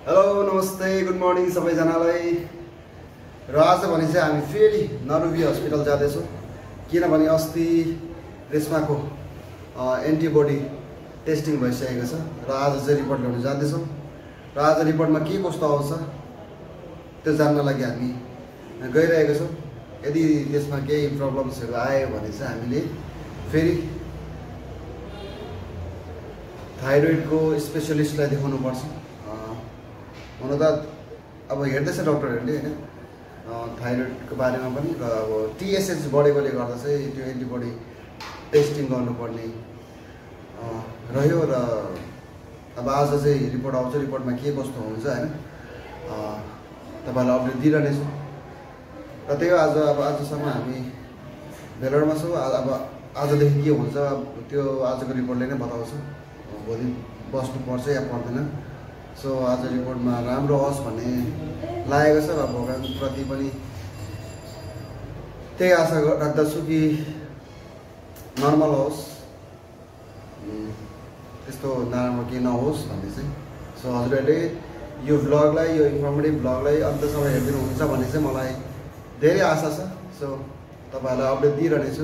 Hello नमस्ते good morning सबैजनालाई। र आज भने चाहिँ हामी फेरि नरुबी हस्पिटल जाँदैछौँ, किनभने अस्ति रेशमाको एन्टिबडी टेस्टिङ भइसकेको छ र आज चाहिँ रिपोर्ट ल्याउन जाँदैछौँ। र आज रिपोर्टमा के कस्तो आउँछ त्यो जान्न लागि हामी गइरहेको छौँ। यदि त्यसमा केही प्रब्लम्सहरू आयो भने चाहिँ हामीले फेरि थाइरोइडको स्पेसलिस्टलाई देखाउनुपर्छ। हुन त अब हेर्दैछ डक्टरहरूले होइन थाइरोइडको बारेमा पनि, र अब टिएसएच बढेकोले गर्दा चाहिँ त्यो एन्टिबडी टेस्टिङ गर्नुपर्ने रह्यो। र अब आज चाहिँ रिपोर्ट आउँछ, रिपोर्टमा के कस्तो हुन्छ होइन तपाईँहरूलाई अपडेट दिइरहनेछु। र त्यही आज अब आजसम्म हामी भेलोरमा छौँ। अब आजदेखि के हुन्छ त्यो आजको रिपोर्टले नै बताउँछ, भोलि बस्नुपर्छ या पर्दैन। सो आज रिपोर्टमा राम्रो होस् भन्ने लागेको छ। अब भगवान्प्रति पनि त्यही आशा राख्दछु कि नर्मल होस्, त्यस्तो नराम्रो केही नहोस् भन्ने चाहिँ। सो हजुरहरूले यो भ्लगलाई, यो इन्फर्मेटिभ भ्लगलाई अन्तसम्म हेरिदिनुहुन्छ भन्ने चाहिँ मलाई धेरै आशा छ। सो तपाईँहरूलाई अपडेट दिइरहनेछु।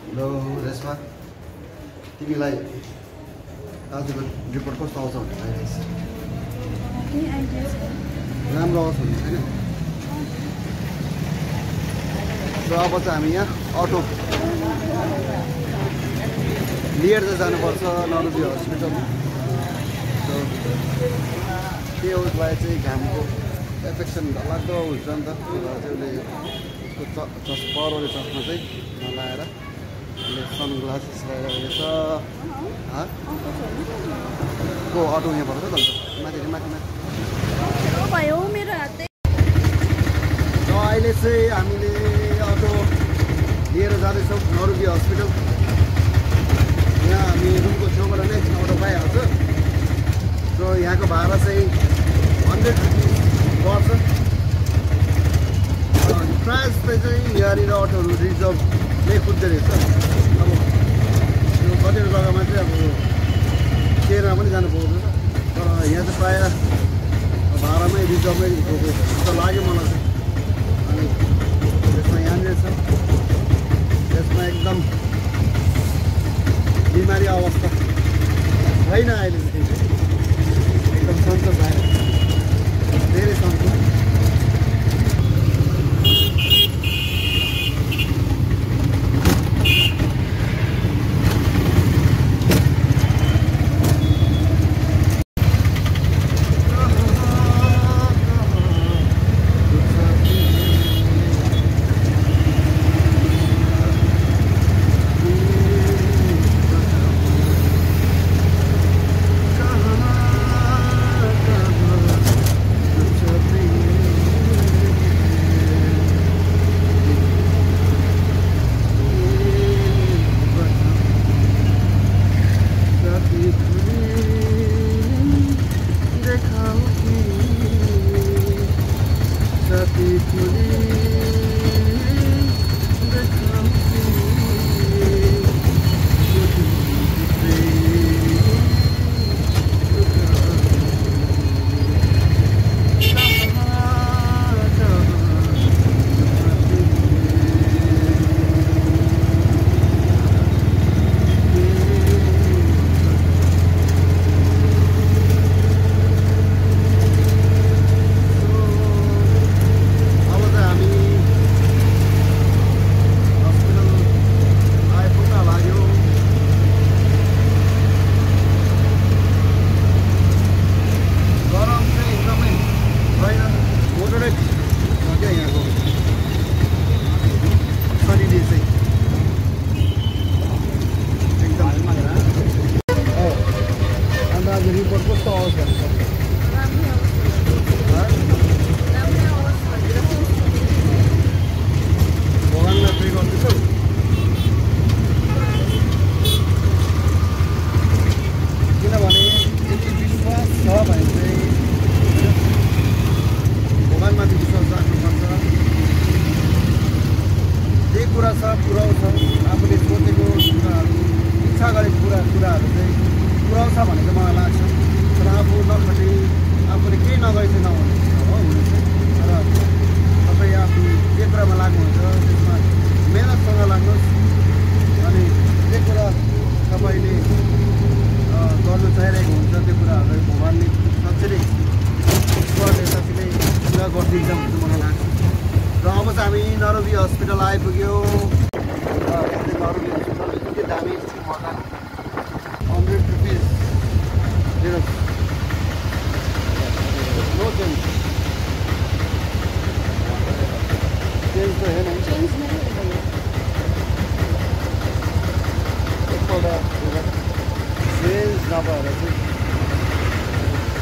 हेलो रेशमा, तिमीलाई आजको रिपोर्ट कस्तो आउँछ भन्ने लागिरहेछ? राम्रो आओस् भन्ने छैन। र अब चाहिँ हामी यहाँ अटो लिएर चाहिँ जानुपर्छ नरुबी हस्पिटल। त्यो उसलाई चाहिँ घामको एफेक्सन लाग्दो हुन्छ नि त, त्यही भएर चाहिँ उसले उसको परोले चस्मा चाहिँ नलाएर उसले सनग्लासेस लगाइरहेको छ। को अटो यहाँ पर्छ त माथि माथि माथि भयो मेरो हातै। र अहिले चाहिँ हामीले अटो लिएर जाँदैछौँ नरुबी हस्पिटल। यहाँ हामी रुमको छेउबाट नै अटो पाइहाल्छ। र यहाँको भाडा चाहिँ 100 रुपिस पर्छ। प्रायः जस्तै चाहिँ यहाँनिर अटोहरू रिजर्भ नै कुद्दो रहेछ। अब यो कतिवटा जग्गामा चाहिँ अब केरमा पनि जानु पाउँदैन, तर यहाँ चाहिँ प्रायः भाडामै रिजर्भमै गएको जस्तो लाग्यो मलाई चाहिँ। अनि त्यसमा यहाँनिर छ, त्यसमा एकदम बिमारी अवस्था छैन अहिले चाहिँ, एकदम सन्चो भयो, धेरै सन्चो। रिपोर्ट कस्तो आओस् भन्छ भगवान्लाई प्रे गर्दैछौ। किनभने यति विश्वास छ भने चाहिँ भगवान्माथि विश्वास राख्नुपर्छ। जे कुरा छ पुऱ्याउँछ, आफूले सोचेको कुराहरू, इच्छा गरेको कुराहरू चाहिँ पुऱ्याउँछ भन्ने चाहिँ मलाई लाग्छ। नगरी चाहिँ नहुने हो हुने चाहिँ र तपाईँ आफ्नो के कुरामा लाग्नुहुन्छ त्यसमा मेहनतसँग लाग्नुहोस् अनि जे कुरा तपाईँले गर्नु चाहिरहेको हुन्छ त्यो कुराहरूलाई भगवान्ले साँच्चै ईश्वरले साँच्चै पुरा गरिदिन्छ भन्ने मलाई लाग्छ र अब चाहिँ हामी नरवी हस्पिटल आइपुग्यो नरवी हस्पिटल यति दामी मजा 100 रुपिस नो चेन्ज चेन्ज त है नहीं चेंज नहीं है भैया एकपल्ट चेन्ज नभएर चाहिँ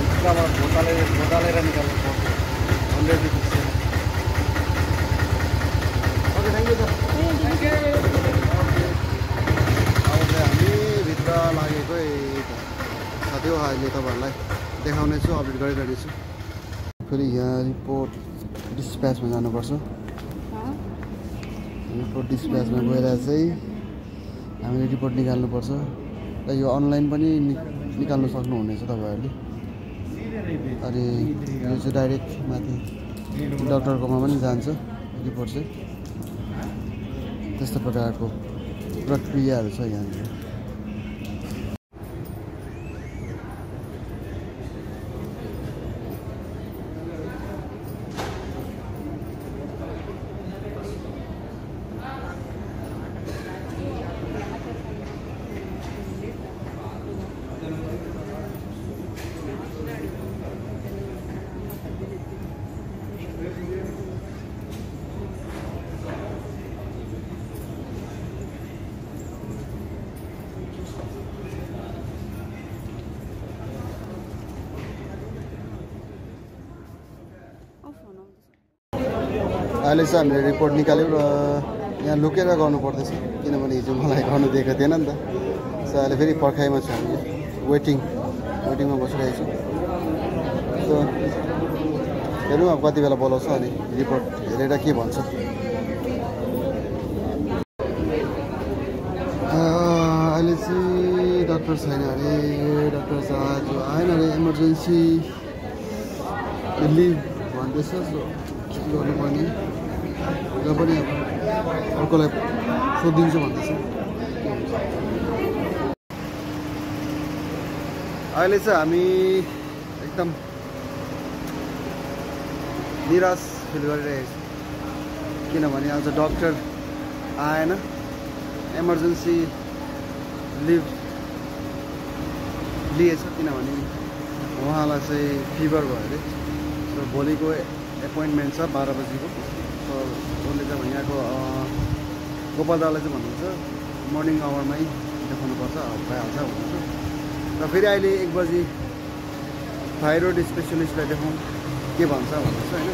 भित्रबाट घोटालेर निकाल्नु पर्छ 100 rupees okay thank you sir अब चाहिँ हामी भित्र लागेकै साथै हो अहिले तपाईँहरूलाई देखाउनेछु अपडेट गरिरहेछु फेरि यहाँ रिपोर्ट डिस्प्याचमा जानुपर्छ रिपोर्ट डिस्प्याचमा गएर चाहिँ हामीले रिपोर्ट निकाल्नुपर्छ र यो अनलाइन पनि निकाल्नु सक्नुहुनेछ तपाईँहरूले अनि यो चाहिँ डाइरेक्ट माथि डक्टरकोमा पनि जान्छ रिपोर्ट चाहिँ त्यस्तो प्रकारको प्रक्रियाहरू छ यहाँनिर अहिले चाहिँ हामीले रिपोर्ट निकाल्यौँ र यहाँ लुकेर गर्नु पर्दैछ किनभने हिजो मलाई गर्नु दिएको थिएन नि त सो अहिले फेरि पर्खाइमा छ हामी वेटिङमा बसिरहेको छु सो हेरौँ अब कति बेला बोलाउँछ अनि रिपोर्ट हेरेर के भन्छ अहिले चाहिँ डक्टर छैन अरे डक्टर छ आज आएन अरे इमर्जेन्सी लिभ भन्दैछ सो के गर्नुपर्ने र पनि अब अर्कोलाई सोधिदिन्छु भन्दैछ अहिले चाहिँ हामी एकदम निराश फिल गरिरहेको छु किनभने आज डक्टर आएन इमर्जेन्सी लिभ लिएछ किनभने उहाँलाई चाहिँ फिभर भयो अरे सो भोलिको एपोइन्टमेन्ट छ 12 बजीको सो उसले चाहिँ यहाँको गोपाल दालाई चाहिँ भन्नुहुन्छ मर्निङ आवरमै देखाउनुपर्छ भइहाल्छ भन्नुहुन्छ र फेरि अहिले 1 बजी थाइरोइड स्पेसलिस्टलाई देखाउँ के भन्छ भन्नुहुन्छ होइन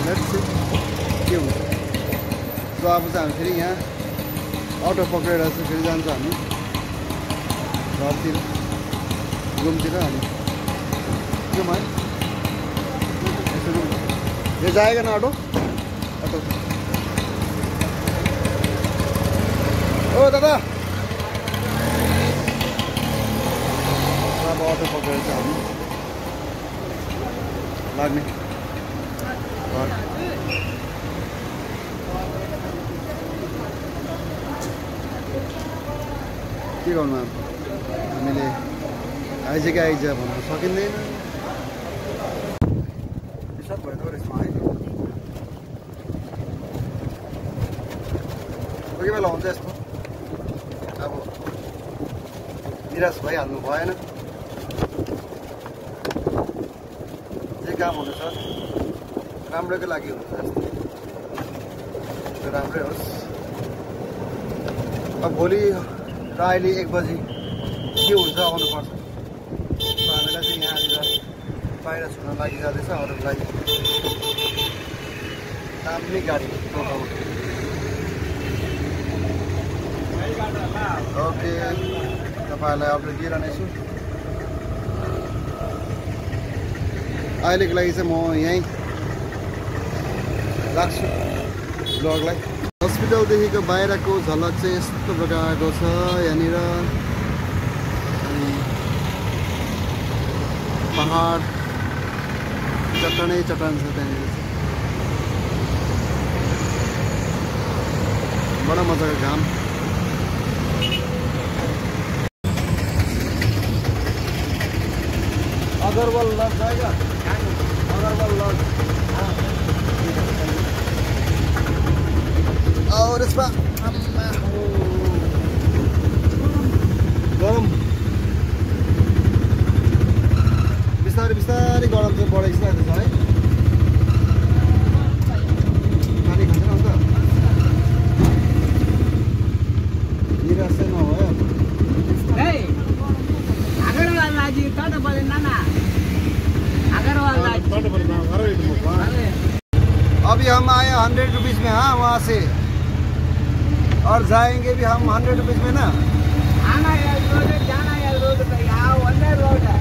लेट्स सी के हुन्छ सो अब चाहिँ हामी फेरि यहाँ अटो पक्रेर चाहिँ फेरि जान्छ हामी घरतिर रुमतिर अनि के भयो ये जाएगा ना ऑटो ओ दादा अब ऑटो पकड़े थे हम लाग्ने के गर्नु हामीले आइज कि आइज भन्न सकिँदैन सब भयो यसमा है कोही बेला हुन्छ यस्तो अब निराश भइहाल्नु भएन जे काम हुनु छ राम्रोकै लागि हुन्छ यस्तो राम्रै होस् अब भोलि र अहिले 1 बजी के हुन्छ आउनुपर्छ हामीलाई चाहिँ यहाँनिर बाहिर छुन लागि जाँदैछ अरूलाई दामी गाडी ओके तपाईँहरूलाई अपडेट दिइरहनेछु अहिलेको लागि चाहिँ म यहीँ राख्छु ब्लगलाई हस्पिटलदेखिको बाहिरको झलक चाहिँ यस्तो प्रकारको छ यहाँनिर पहाड चट्टानै चट्टान छ त्यहाँनिर चाहिँ बडा मजाको घाम अगरवाल लज जाएगा अगरवाल लज और यसमा गरम बिस्तारै बिस्तारै गरम चाहिँ बढिसकेको छ है पानी खान्छ अन्त निराश चाहिँ नभयो अभी हम आए 100 रुपीज़ में हाँ वहाँ से और जाएंगे भी हम 100 रुपीज़ में ना आना यार रोड जाना यार रोड पे यहाँ 100 रोड है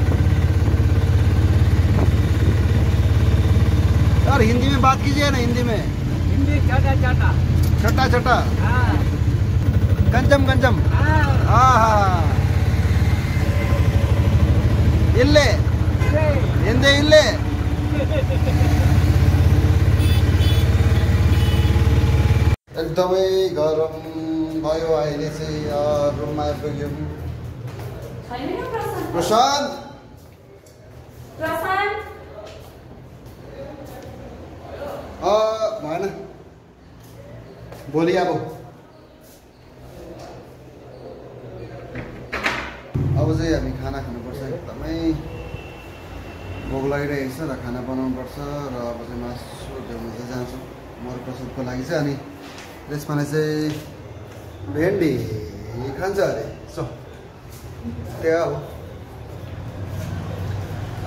यार हिंदी में बात कीजिए ना हिंदी में हिंदी छोटा छोटा छोटा छोटा हाँ कंचम कंचम हाँ हाँ हाँ इल्ले हिंदी इल्ले एकदमै गरम भयो अहिले चाहिँ रुममा आइपुग्यौँ प्रशान्त भएन भोलि अब चाहिँ हामी खाना खानुपर्छ एकदमै भोक लागिरहेको छ र खाना बनाउनुपर्छ र अब चाहिँ मासु ल्याउन चाहिँ जान्छौँ मर प्रसादको लागि चाहिँ अनि त्यसमा चाहिँ भेन्डी खान्छ अरे सो त्यहाँ हो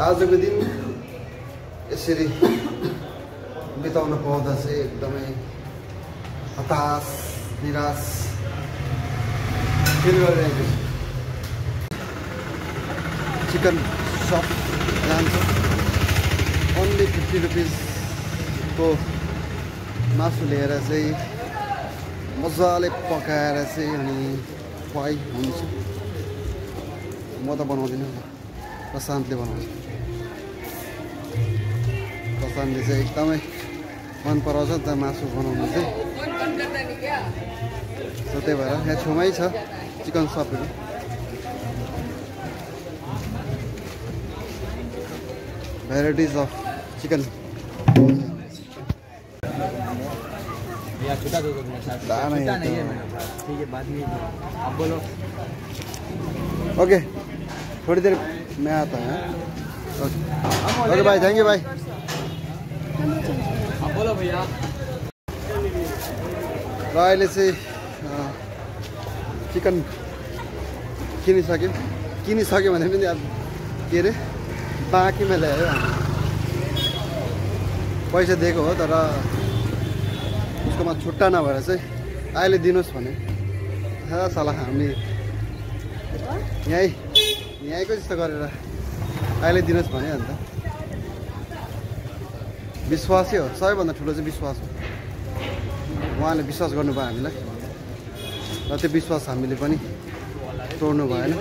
आजको दिन यसरी बिताउन पाउँदा चाहिँ एकदमै हताश निराश फिल गरिरहेको छु चिकन सप जान्छ ओन्ली 50 रुपिसको मासु लिएर चाहिँ मजाले पकाएर चाहिँ अनि खुवाइ हुन्छ म त बनाउँदिनँ प्रशान्तले बनाउँछ प्रशान्तले चाहिँ एकदमै मन पराउँछ नि त मासु बनाउनु चाहिँ सो त्यही भएर यहाँ छेउमै छ चिकन सपहरू varieties of chicken या छोटा दो मेरे साथ छोटा नहीं है ठीक है बाद में अब बोलो ओके थोड़ी देर मैं आता हूँ ओके भाई थैंक यू भाई अब बोलो भैया र अहिले चाहिँ चिकन किनिसक्यो भने पनि अब के अरे बाँकीमा ल्यायो पैसा दिएको हो तर उसकोमा छुट्टा नभएर चाहिँ अहिले दिनुहोस् भने साला हामी यहीँको जस्तो गरेर अहिले दिनुहोस् भने अन्त विश्वासै हो सबैभन्दा ठुलो चाहिँ विश्वास हो उहाँले विश्वास गर्नुभयो हामीलाई र त्यो विश्वास हामीले पनि तोड्नु भएन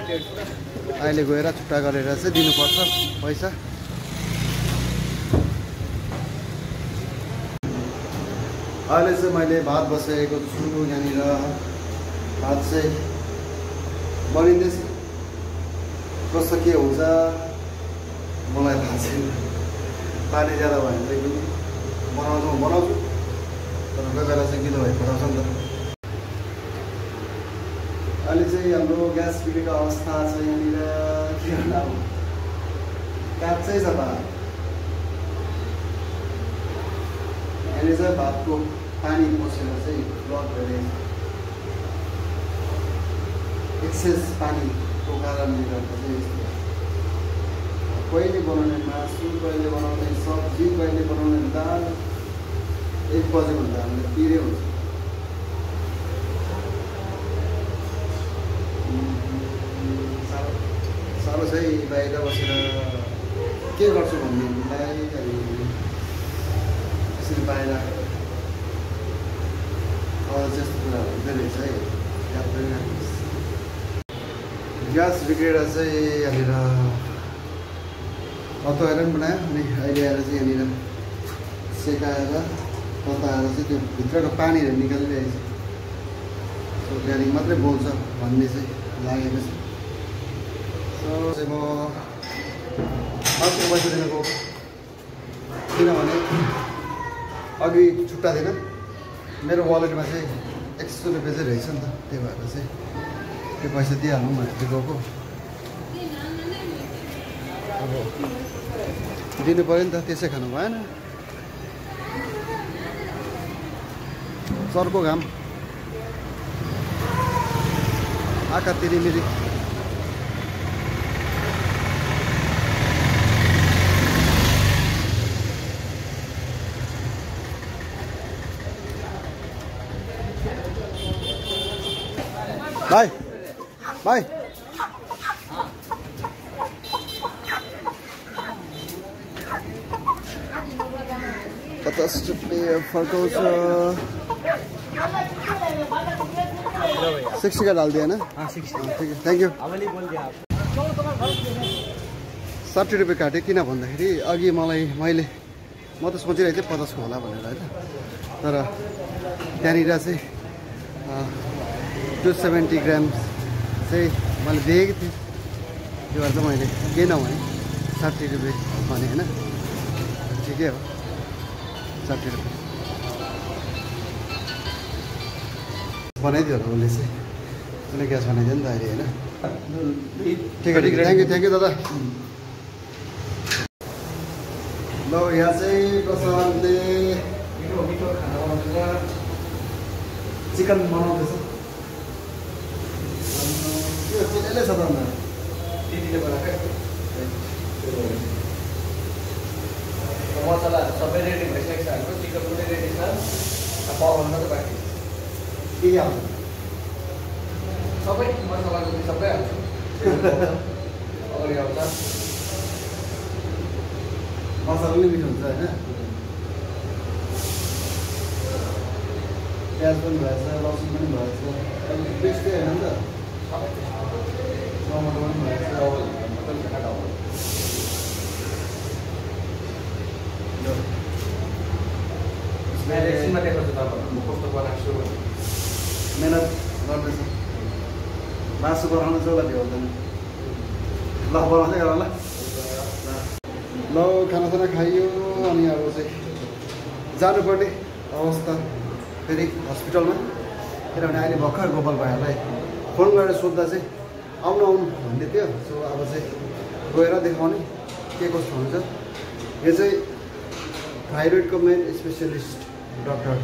अहिले गएर छुट्टा गरेर चाहिँ दिनुपर्छ पैसा अहिले चाहिँ मैले भात बसाएको छु यहाँनिर भात चाहिँ बनिँदैछ कस्तो के हुन्छ मलाई थाहा छैन पानी ज्यादा भयो भने पनि बनाउँछु तर कोही बेला चाहिँ गिलो भइ पठाउँछ नि त अहिले चाहिँ हाम्रो ग्यास बिग्रेको अवस्था छ यहाँनिर के भन्नु अब काँचै छ भात यहाँनिर चाहिँ भातको पानी पसेर चाहिँ ब्लक भइरहेछ एक्सेस पानीको कारणले गर्दा चाहिँ यस्तो कहिले बनाउने मासु कहिले बनाउने सब्जी कहिले बनाउने दाल 1 बजेभन्दा हामीले पिरे हुन्छ साह्रो चाहिँ बाहिर बसेर के गर्छु भन्नेहरूलाई यसरी बाहिर जस्तो कुराहरू हुँदै रहेछ है याद गरिराख्नुहोस् ग्यास बिग्रेर चाहिँ यहाँनिर हत्तो आइरन बनायो अनि अहिले आएर चाहिँ यहाँनिर सेकाएर तताएर चाहिँ त्यो भित्रको पानीहरू निकालिरहेको छ। सो त्यहाँदेखि मात्रै बोल्छ भन्ने चाहिँ लागेको छ। सो चाहिँ म अर्को पैसा दिन गएको किनभने अघि छुट्टा थिएन मेरो वालेटमा चाहिँ 100 रुपियाँ चाहिँ रहेछ नि त, त्यही भएर चाहिँ त्यो पैसा दिइहाल्नु भनेर गएको। अब दिनु पऱ्यो नि त, त्यसै खानु भएन। चर्को घाम आँखा तिरिमिरी भाइ भाइ 50 रुपियाँ फर्काउँछ। 60 का डाल दिया ना? हाँ 60। ठीक है, थैंक यू। अवली बोल दिया आप। 60 रुपियाँ काटेँ किन भन्दाखेरि अघि मैले म त सोचिरहेको थिएँ 50 को होला भनेर हैन, तर त्यहाँनिर चाहिँ 270 ग्राम चाहिँ मैले दिएको थिएँ। त्यो भएर चाहिँ मैले केही नभने 60 रुपियाँ भने होइन, ठिकै हो 60 रुपियाँ बनाइदियो होला उसले चाहिँ, उसले ग्यास बनाइदियो नि त अहिले होइन। ठिक है, थ्याङ्क यू दादा। ल यहाँ चाहिँ प्रशान्तले मिठो खाना बनाउँदैछ, चिकन बनाउँदैछ। यो चिकनले छ त अन्त दिदीले बनाएको मसलाहरू सबै रेडी भइसकेको छ। हाम्रो चिकन पनि रेडी छ, पकाउनु मात्रै बाँकी। के आउँछ सबै मसलाको पनि सबै हाल्छु। अगाडि आउँछ मसला पनि मिठो हुन्छ होइन। प्याज पनि भएछ, लसुन पनि भएछ, बेस्टै होइन नि त, टमाटर पनि भएछ। एकछिनमा देखाउँछु तपाईँहरू म कस्तो बनाएको छु। मेहनत गर्दैछ, मासु बनाउनु चाहिँ होला त्यो हुँदैन। ल बनाउँदै गर ल। ल खानासाना खाइयो अनि अब चाहिँ जानुपर्ने अवस्था फेरि हस्पिटलमा, किनभने अहिले भर्खर गोपाल भाइहरूलाई फोन गरेर सोद्धा चाहिँ आउनु भन्दै थियो। सो अब चाहिँ गएर देखाउने के कस्तो हुन्छ। यो चाहिँ थाइरोइडको मेन स्पेसियलिस्ट डक्टर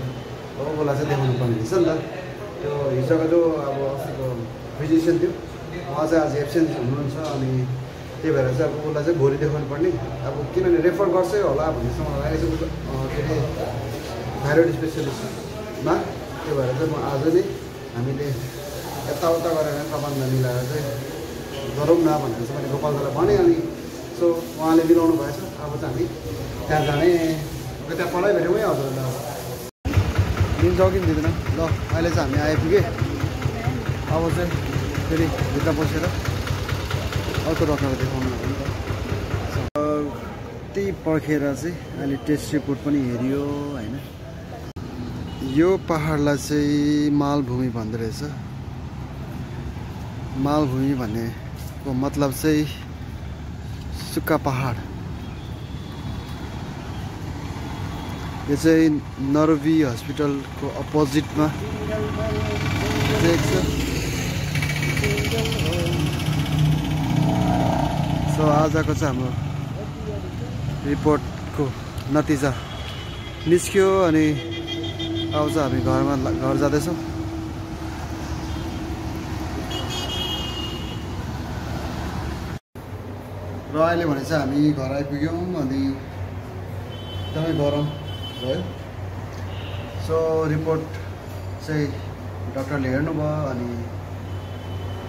हो, उसलाई चाहिँ देखाउनु पर्ने रहेछ नि त। त्यो हिजोको जो अब अस्तिको फिजिसियन थियो उहाँ चाहिँ आज एब्सेन्ट हुनुहुन्छ, अनि त्यही भएर चाहिँ अब उसलाई चाहिँ भोलि देखाउनु पर्ने। अब किनभने रेफर गर्छै होला भन्नेसम्म लागेको छ के अरे थाइरोइड स्पेसियलिस्टमा। त्यो भएर चाहिँ म आज नै हामीले यताउता गरेर प्रबन्ध मिलाएर चाहिँ गरौँ न भनेर चाहिँ मैले गोपाललाई भनेँ। अनि सो उहाँले मिलाउनु भएछ। अब चाहिँ हामी त्यहाँ जाने, त्यहाँ पढाइ भेट्यौँ है हजुरलाई। दिन्छ कि दिँदैन। ल अहिले चाहिँ हामी आइपुगेँ। अब चाहिँ फेरि भित्र बसेर अर्को डक्टरलाई देखाउनु हो नि त। त्यही पर्खेर चाहिँ अहिले टेस्ट रिपोर्ट पनि हेरियो होइन। यो पहाडलाई चाहिँ मालभूमि भन्दो रहेछ। मालभूमि भन्नेको मतलब चाहिँ सुक्खा पहाड। यो चाहिँ नरवी हस्पिटलको अपोजिटमा देख्छ। सो आजको चाहिँ हाम्रो रिपोर्टको नतिजा निस्क्यो अनि अब चाहिँ हामी घर जाँदैछौँ। र अहिले भने चाहिँ हामी घर आइपुग्यौँ अनि एकदमै गरम भयो। सो रिपोर्ट चाहिँ डक्टरले हेर्नुभयो अनि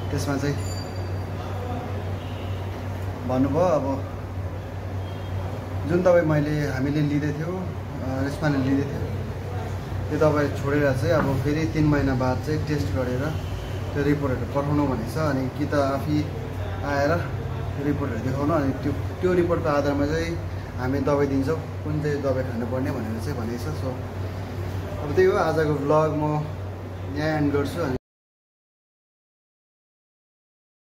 त्यसमा चाहिँ भन्नुभयो अब जुन दबाई हामीले लिँदै थियौँ, रेस्माले लिँदै थियो त्यो दबाई छोडेर चाहिँ अब फेरि 3 महिना बाद चाहिँ टेस्ट गरेर त्यो रिपोर्टहरू पठाउनु भनेछ। अनि कि त आफै आएर रिपोर्टहरू देखाउन अनि त्यो रिपोर्टको आधारमा चाहिँ हामी दबाई दिन्छौँ कुन चाहिँ दबाई खानुपर्ने भनेर चाहिँ भनेको छ। सो अब त्यही हो आजको भ्लग म यहाँ एन्ड गर्छु।